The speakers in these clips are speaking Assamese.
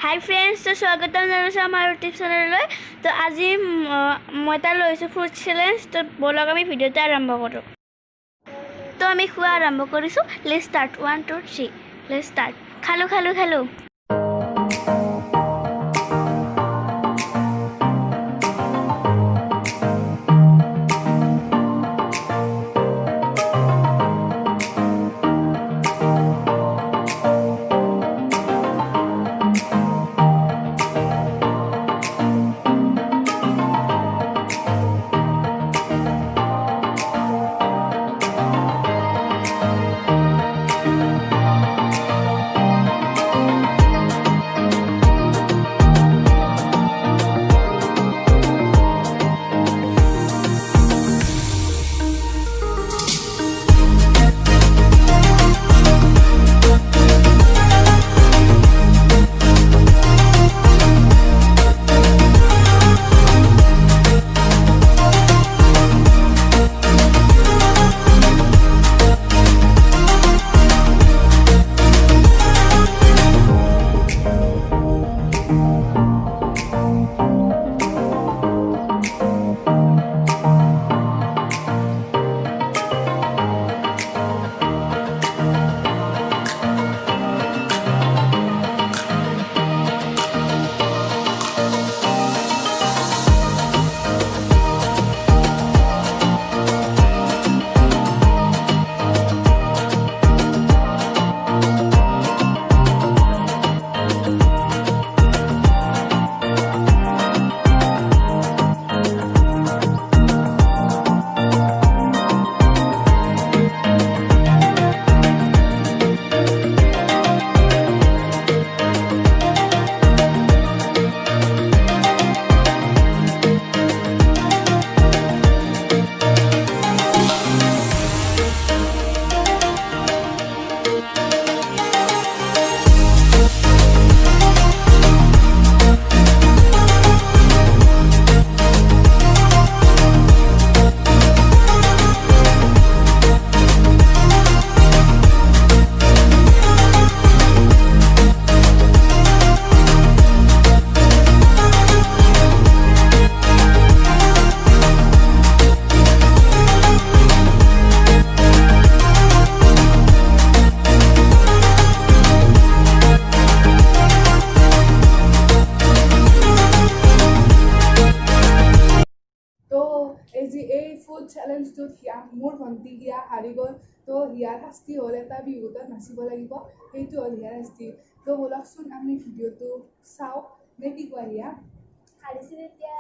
हाय फ्रेंड्स, तो स्वागतम जनाइছো আমাৰ ইউটিউব চেনেললৈ। তো আজি মই এটা লৈছো ফ্ৰুট চেলেঞ্জ। তো বলক আমি ভিডিওটা আৰম্ভ কৰো। তো আমি খোৱা আৰম্ভ কৰিছো। Let's start 1 2 3 let's start. খালো খালো খালো। ফুড চেলেঞ্জটোত মোৰ ভণ্টি হিয়া হাৰি গ'ল। তো হিয়াৰ শাস্তি হ'ল এটা বিহুত নাচিব লাগিব, সেইটো হ'ল হিয়াৰ শাস্তি। তো ব'লকচোন আমি ভিডিঅ'টো চাওঁ, নে কি কোৱা হিয়া? হাৰিছিল এতিয়া।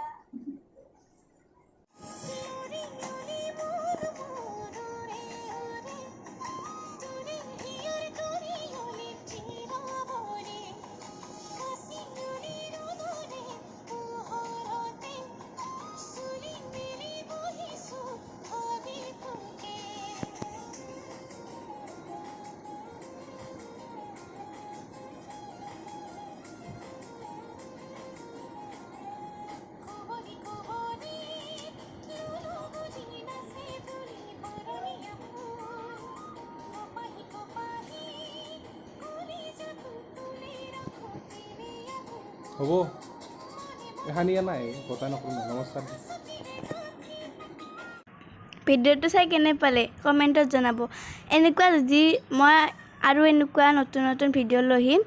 হ'ব এখানিয়া নাই কথা নকৰোঁ। নমস্কাৰ। ভিডিঅ'টো চাই কেনে পালে কমেণ্টত জনাব। এনেকুৱা যদি মই আৰু এনেকুৱা নতুন নতুন ভিডিঅ' লৈ আহিম,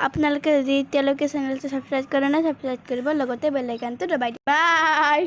আপোনালোকে যদি এতিয়ালৈকে চেনেলটো ছাবস্ক্ৰাইব কৰা নাই ছাবস্ক্ৰাইব কৰিব, লগতে বেল আইকনটো দবাই দিব। বাই।